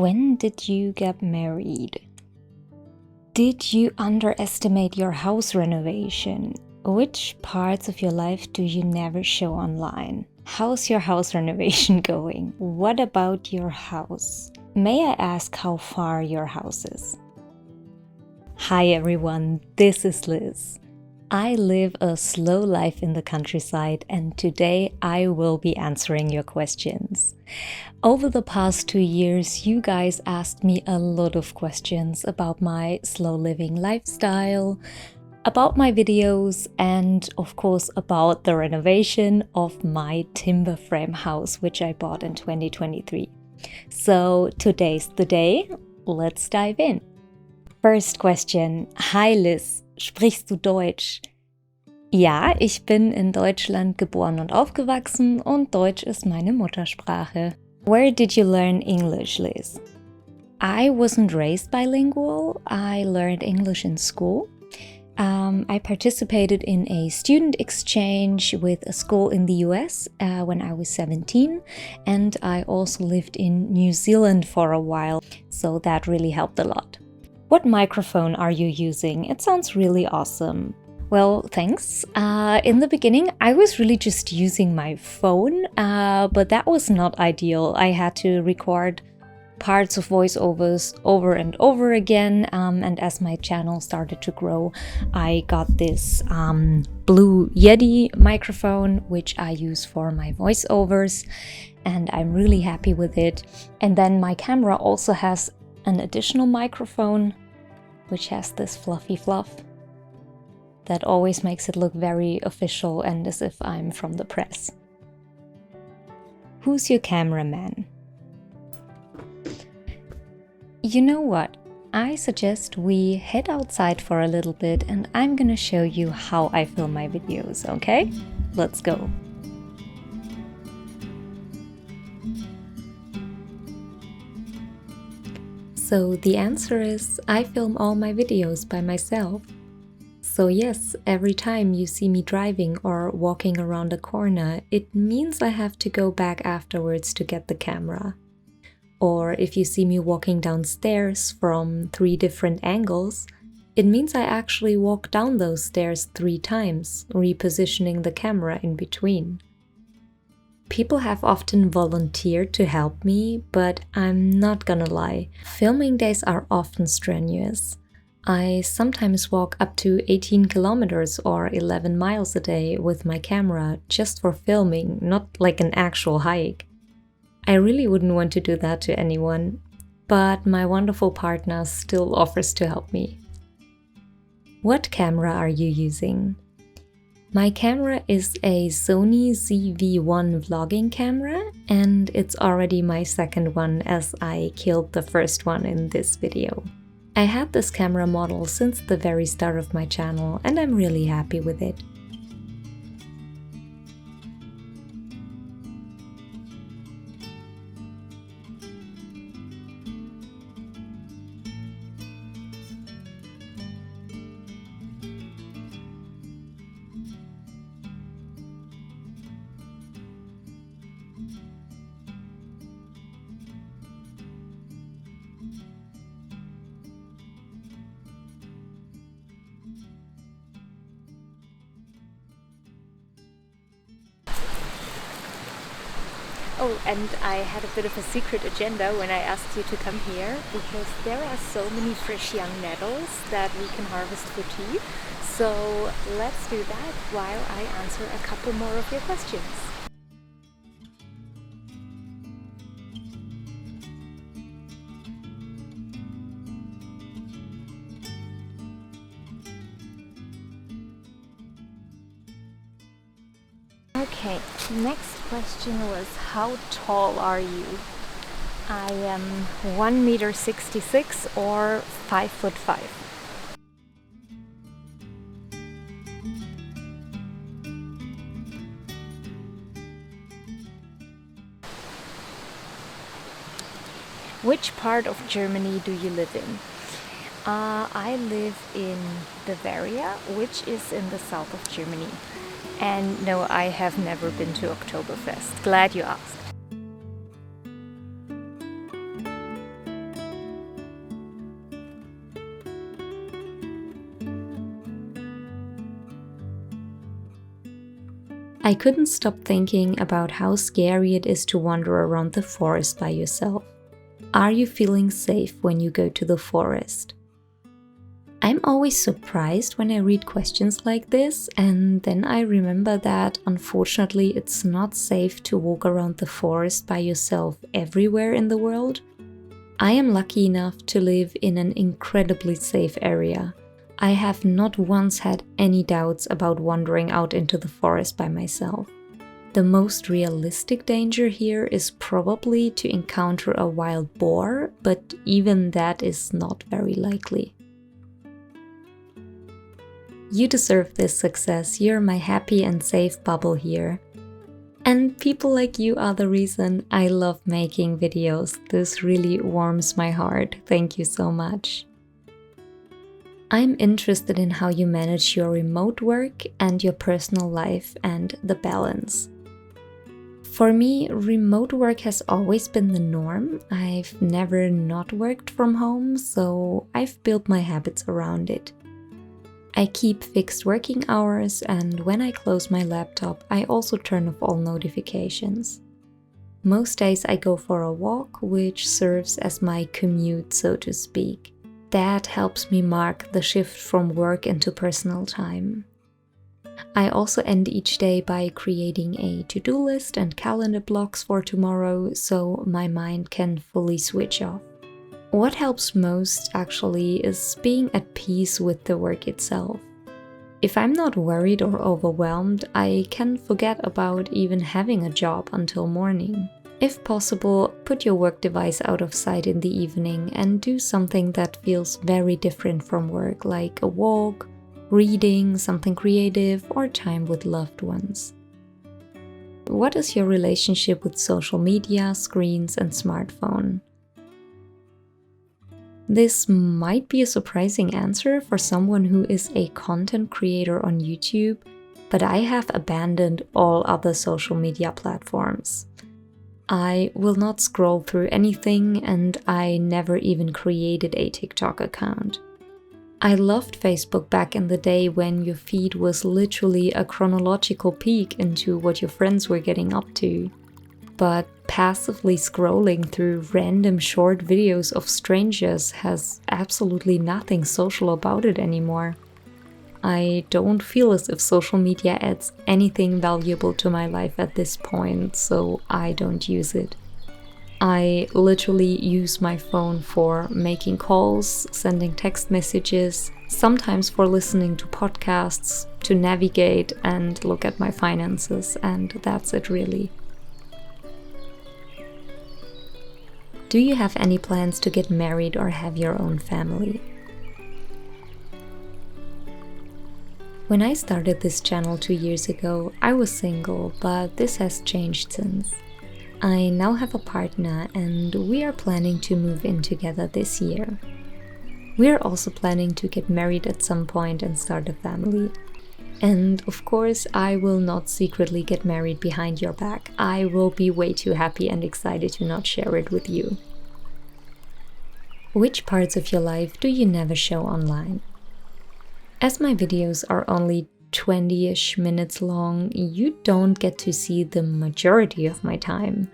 When did you get married? Did you underestimate your house renovation? Which parts of your life do you never show online? How's your house renovation going? What about your house? May I ask how far your house is? Hi everyone, this is Liz. I live a slow life in the countryside, and today I will be answering your questions. Over the past 2 years, you guys asked me a lot of questions about my slow living lifestyle, about my videos, and of course about the renovation of my timber frame house, which I bought in 2023. So today's the day. Let's dive in. First question. Hi Liz, sprichst du Deutsch? Ja, ich bin in Deutschland geboren und aufgewachsen und Deutsch ist meine Muttersprache. Where did you learn English, Liz? I wasn't raised bilingual. I learned English in school. I participated in a student exchange with a school in the US when I was 17, and I also lived in New Zealand for a while, so that really helped a lot. What microphone are you using? It sounds really awesome. Well, thanks. In the beginning, I was really just using my phone, but that was not ideal. I had to record parts of voiceovers over and over again, and as my channel started to grow, I got this Blue Yeti microphone, which I use for my voiceovers, and I'm really happy with it. And then my camera also has an additional microphone, which has this fluffy fluff that always makes it look very official and as if I'm from the press. Who's your cameraman? You know what? I suggest we head outside for a little bit and I'm gonna show you how I film my videos, okay? Let's go. So the answer is, I film all my videos by myself. So yes, every time you see me driving or walking around a corner, it means I have to go back afterwards to get the camera. Or if you see me walking downstairs from 3 different angles, it means I actually walk down those stairs 3 times, repositioning the camera in between. People have often volunteered to help me, but I'm not gonna lie, filming days are often strenuous. I sometimes walk up to 18 kilometers or 11 miles a day with my camera just for filming, not like an actual hike. I really wouldn't want to do that to anyone, but my wonderful partner still offers to help me. What camera are you using? My camera is a Sony ZV-1 vlogging camera, and it's already my second one as I killed the first one in this video. I had this camera model since the very start of my channel and I'm really happy with it. Oh, and I had a bit of a secret agenda when I asked you to come here, because there are so many fresh young nettles that we can harvest for tea. So let's do that while I answer a couple more of your questions. Okay, next question was, how tall are you? I am 1.66 m or 5'5". Which part of Germany do you live in? I live in Bavaria, which is in the south of Germany. And no, I have never been to Oktoberfest. Glad you asked. I couldn't stop thinking about how scary it is to wander around the forest by yourself. Are you feeling safe when you go to the forest? I'm always surprised when I read questions like this, and then I remember that unfortunately it's not safe to walk around the forest by yourself everywhere in the world. I am lucky enough to live in an incredibly safe area. I have not once had any doubts about wandering out into the forest by myself. The most realistic danger here is probably to encounter a wild boar, but even that is not very likely. You deserve this success. You're my happy and safe bubble here. And people like you are the reason I love making videos. This really warms my heart. Thank you so much. I'm interested in how you manage your remote work and your personal life and the balance. For me, remote work has always been the norm. I've never not worked from home, so I've built my habits around it. I keep fixed working hours, and when I close my laptop, I also turn off all notifications. Most days I go for a walk, which serves as my commute, so to speak. That helps me mark the shift from work into personal time. I also end each day by creating a to-do list and calendar blocks for tomorrow, so my mind can fully switch off. What helps most, actually, is being at peace with the work itself. If I'm not worried or overwhelmed, I can forget about even having a job until morning. If possible, put your work device out of sight in the evening and do something that feels very different from work, like a walk, reading, something creative, or time with loved ones. What is your relationship with social media, screens, and smartphone? This might be a surprising answer for someone who is a content creator on YouTube, but I have abandoned all other social media platforms. I will not scroll through anything, and I never even created a TikTok account. I loved Facebook back in the day when your feed was literally a chronological peek into what your friends were getting up to. But passively scrolling through random short videos of strangers has absolutely nothing social about it anymore. I don't feel as if social media adds anything valuable to my life at this point, so I don't use it. I literally use my phone for making calls, sending text messages, sometimes for listening to podcasts, to navigate and look at my finances, and that's it really. Do you have any plans to get married or have your own family? When I started this channel 2 years ago, I was single, but this has changed since. I now have a partner and we are planning to move in together this year. We are also planning to get married at some point and start a family. And of course, I will not secretly get married behind your back. I will be way too happy and excited to not share it with you. Which parts of your life do you never show online? As my videos are only 20-ish minutes long, you don't get to see the majority of my time.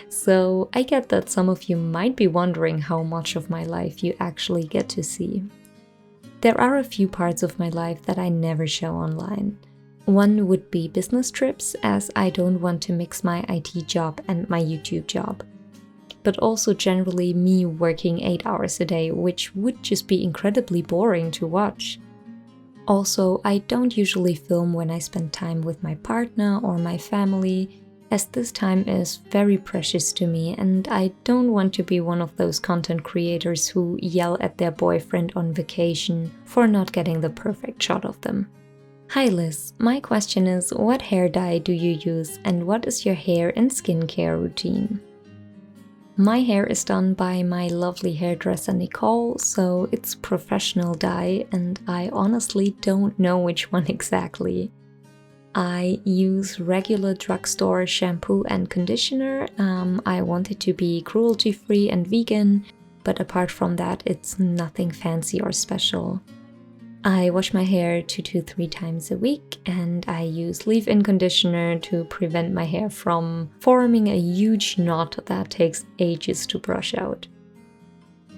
So I get that some of you might be wondering how much of my life you actually get to see. There are a few parts of my life that I never show online. One would be business trips, as I don't want to mix my IT job and my YouTube job. But also generally me working 8 hours a day, which would just be incredibly boring to watch. Also, I don't usually film when I spend time with my partner or my family, as this time is very precious to me and I don't want to be one of those content creators who yell at their boyfriend on vacation for not getting the perfect shot of them. Hi Liz, my question is, what hair dye do you use and what is your hair and skincare routine? My hair is done by my lovely hairdresser Nicole, so it's professional dye and I honestly don't know which one exactly. I use regular drugstore shampoo and conditioner. I want it to be cruelty-free and vegan, but apart from that, it's nothing fancy or special. I wash my hair 2 to 3 times a week, and I use leave-in conditioner to prevent my hair from forming a huge knot that takes ages to brush out.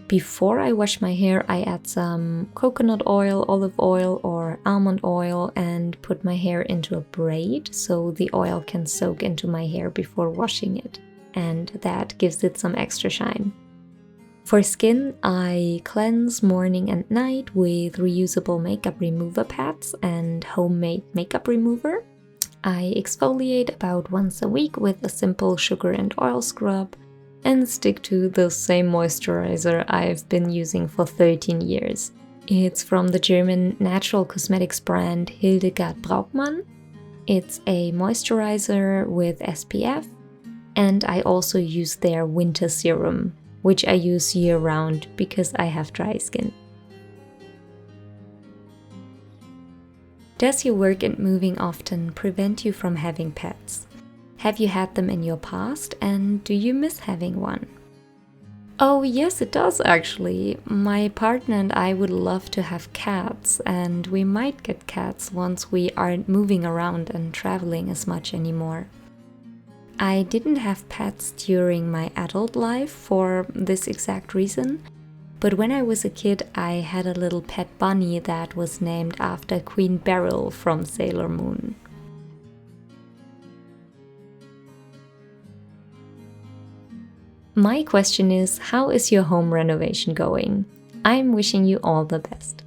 Before I wash my hair, I add some coconut oil, olive oil, or almond oil and put my hair into a braid so the oil can soak into my hair before washing it, and that gives it some extra shine. For skin, I cleanse morning and night with reusable makeup remover pads and homemade makeup remover. I exfoliate about once a week with a simple sugar and oil scrub and stick to the same moisturizer I've been using for 13 years. It's from the German natural cosmetics brand Hildegard Braukmann. It's a moisturizer with SPF, and I also use their winter serum, which I use year-round because I have dry skin. Does your work and moving often prevent you from having pets? Have you had them in your past, and do you miss having one? Oh yes, it does actually. My partner and I would love to have cats, and we might get cats once we aren't moving around and traveling as much anymore. I didn't have pets during my adult life for this exact reason, but when I was a kid I had a little pet bunny that was named after Queen Beryl from Sailor Moon. My question is, how is your home renovation going? I'm wishing you all the best.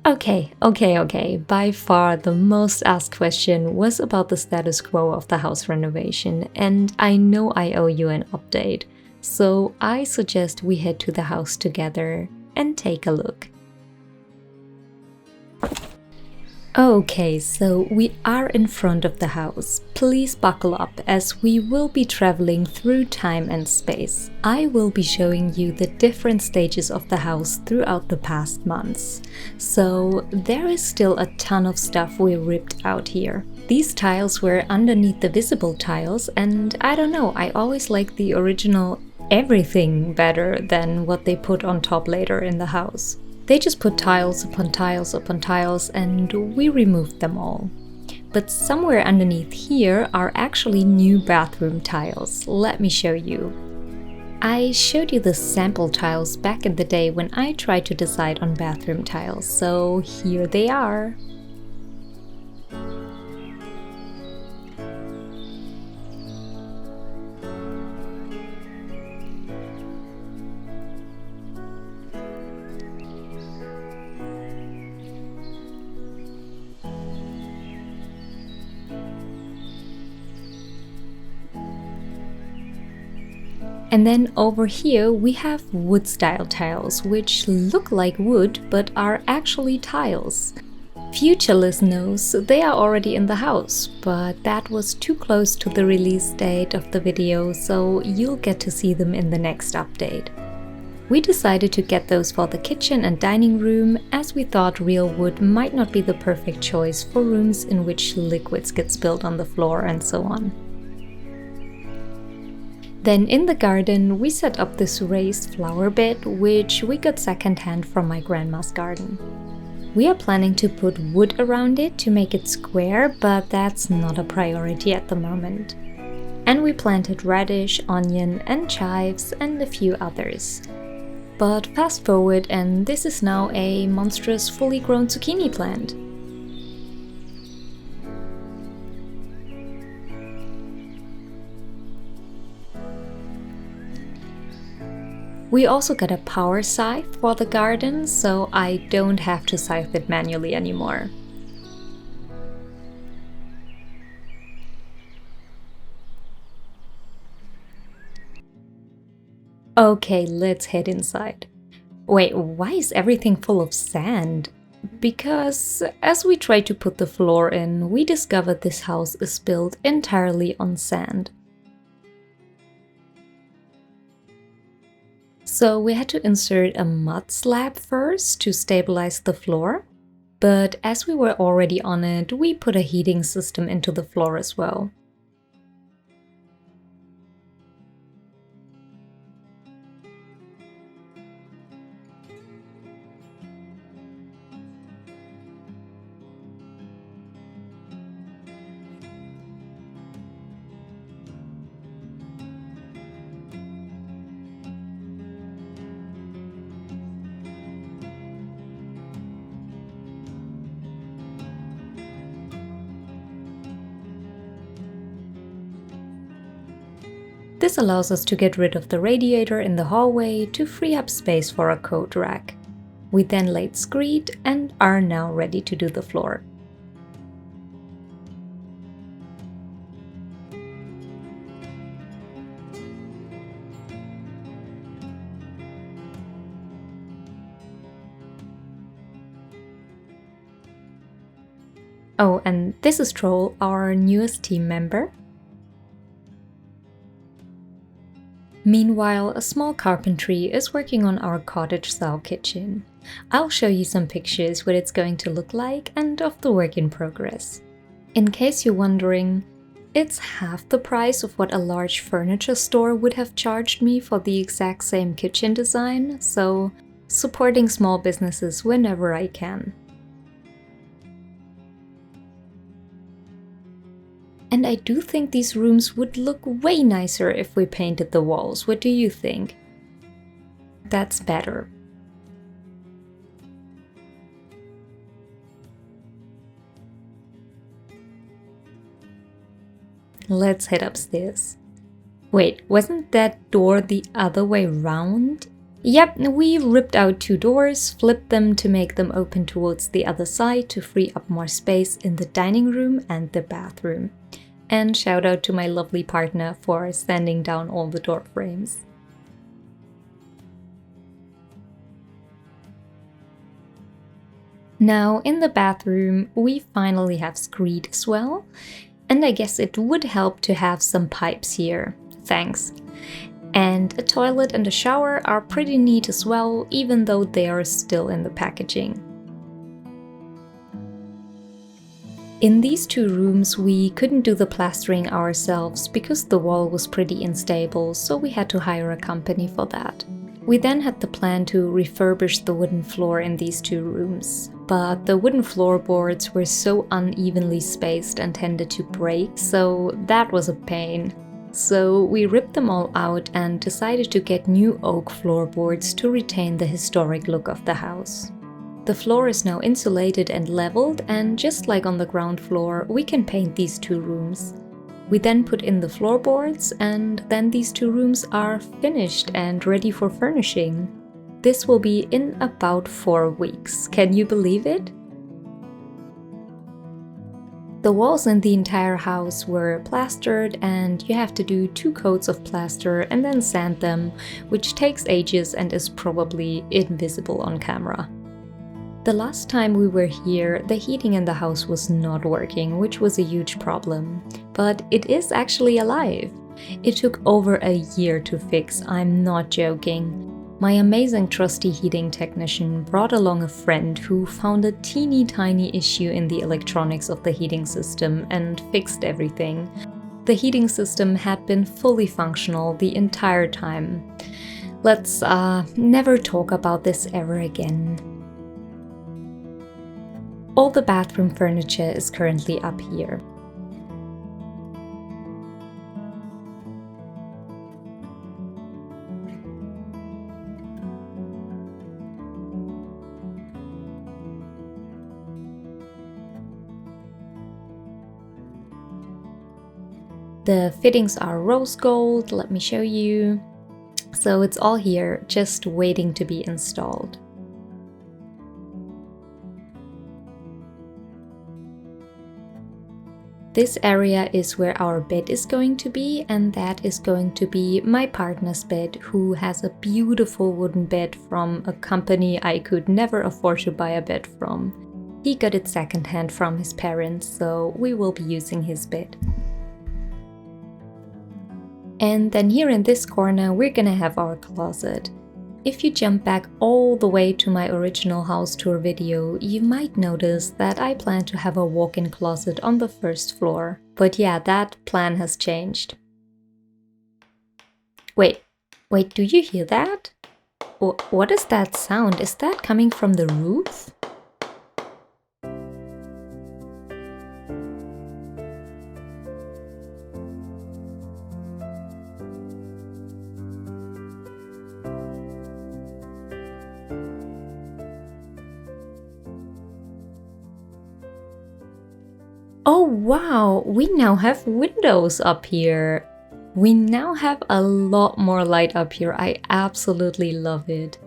Okay. By far the most asked question was about the status quo of the house renovation, and I know I owe you an update, so I suggest we head to the house together and take a look. Okay, so we are in front of the house. Please buckle up as we will be traveling through time and space. I will be showing you the different stages of the house throughout the past months. So there is still a ton of stuff we ripped out here. These tiles were underneath the visible tiles, and I don't know, I always like the original everything better than what they put on top later in the house. They just put tiles upon tiles upon tiles, and we removed them all. But somewhere underneath here are actually new bathroom tiles. Let me show you. I showed you the sample tiles back in the day when I tried to decide on bathroom tiles, so here they are. And then over here we have wood style tiles, which look like wood but are actually tiles. Future listeners, they are already in the house, but that was too close to the release date of the video, so you'll get to see them in the next update. We decided to get those for the kitchen and dining room, as we thought real wood might not be the perfect choice for rooms in which liquids get spilled on the floor and so on. Then in the garden we set up this raised flower bed, which we got secondhand from my grandma's garden. We are planning to put wood around it to make it square, but that's not a priority at the moment. And we planted radish, onion and chives and a few others. But fast forward and this is now a monstrous fully grown zucchini plant. We also got a power scythe for the garden, so I don't have to scythe it manually anymore. Okay, let's head inside. Wait, why is everything full of sand? Because as we tried to put the floor in, we discovered this house is built entirely on sand. So we had to insert a mud slab first to stabilize the floor, but as we were already on it, we put a heating system into the floor as well. This allows us to get rid of the radiator in the hallway to free up space for a coat rack. We then laid screed and are now ready to do the floor. Oh, and this is Troll, our newest team member. Meanwhile, a small carpentry is working on our cottage-style kitchen. I'll show you some pictures what it's going to look like and of the work in progress. In case you're wondering, it's half the price of what a large furniture store would have charged me for the exact same kitchen design, so supporting small businesses whenever I can. And I do think these rooms would look way nicer if we painted the walls. What do you think? That's better. Let's head upstairs. Wait, wasn't that door the other way round? Yep, we ripped out 2 doors, flipped them to make them open towards the other side to free up more space in the dining room and the bathroom. And shout out to my lovely partner for sanding down all the door frames. Now in the bathroom, we finally have screed as well. And I guess it would help to have some pipes here. Thanks. And a toilet and a shower are pretty neat as well, even though they are still in the packaging. In these 2 rooms, we couldn't do the plastering ourselves because the wall was pretty unstable, so we had to hire a company for that. We then had the plan to refurbish the wooden floor in these 2 rooms, but the wooden floorboards were so unevenly spaced and tended to break, so that was a pain. So we ripped them all out and decided to get new oak floorboards to retain the historic look of the house. The floor is now insulated and leveled, and just like on the ground floor, we can paint these 2 rooms. We then put in the floorboards, and then these 2 rooms are finished and ready for furnishing. This will be in about 4 weeks. Can you believe it? The walls in the entire house were plastered, and you have to do 2 coats of plaster and then sand them, which takes ages and is probably invisible on camera. The last time we were here, the heating in the house was not working, which was a huge problem. But it is actually alive. It took over a year to fix, I'm not joking. My amazing trusty heating technician brought along a friend who found a teeny tiny issue in the electronics of the heating system and fixed everything. The heating system had been fully functional the entire time. Let's never talk about this ever again. All the bathroom furniture is currently up here. The fittings are rose gold, let me show you. So it's all here, just waiting to be installed. This area is where our bed is going to be, and that is going to be my partner's bed, who has a beautiful wooden bed from a company I could never afford to buy a bed from. He got it secondhand from his parents, so we will be using his bed. And then here in this corner, we're gonna have our closet. If you jump back all the way to my original house tour video, you might notice that I plan to have a walk-in closet on the first floor. But yeah, that plan has changed. Wait, do you hear that? What is that sound? Is that coming from the roof? Oh wow, we now have windows up here. We now have a lot more light up here. I absolutely love it.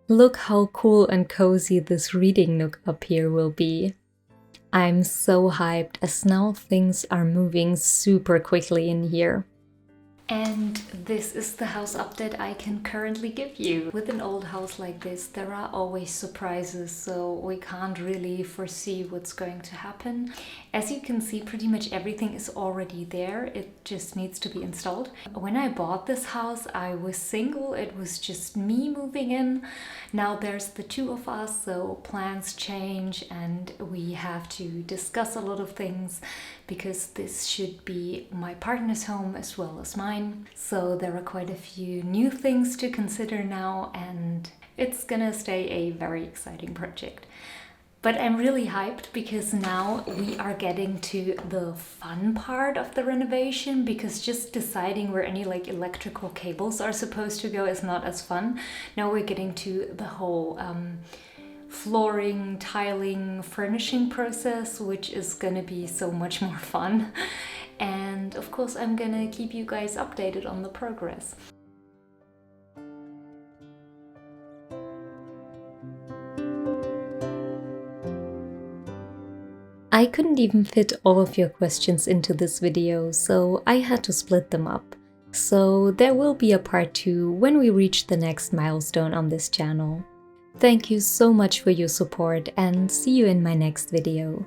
Look how cool and cozy this reading nook up here will be. I'm so hyped as now things are moving super quickly in here. And this is the house update I can currently give you. With an old house like this, there are always surprises, so we can't really foresee what's going to happen. As you can see, pretty much everything is already there. It just needs to be installed. When I bought this house, I was single. It was just me moving in. Now there's the two of us, so plans change and we have to discuss a lot of things because this should be my partner's home as well as mine. So there are quite a few new things to consider now, and it's gonna stay a very exciting project. But I'm really hyped because now we are getting to the fun part of the renovation, because just deciding where any like electrical cables are supposed to go is not as fun. Now we're getting to the whole flooring, tiling, furnishing process, which is gonna be so much more fun. And of course, I'm gonna keep you guys updated on the progress. I couldn't even fit all of your questions into this video, so I had to split them up. So there will be a part 2 when we reach the next milestone on this channel. Thank you so much for your support and see you in my next video.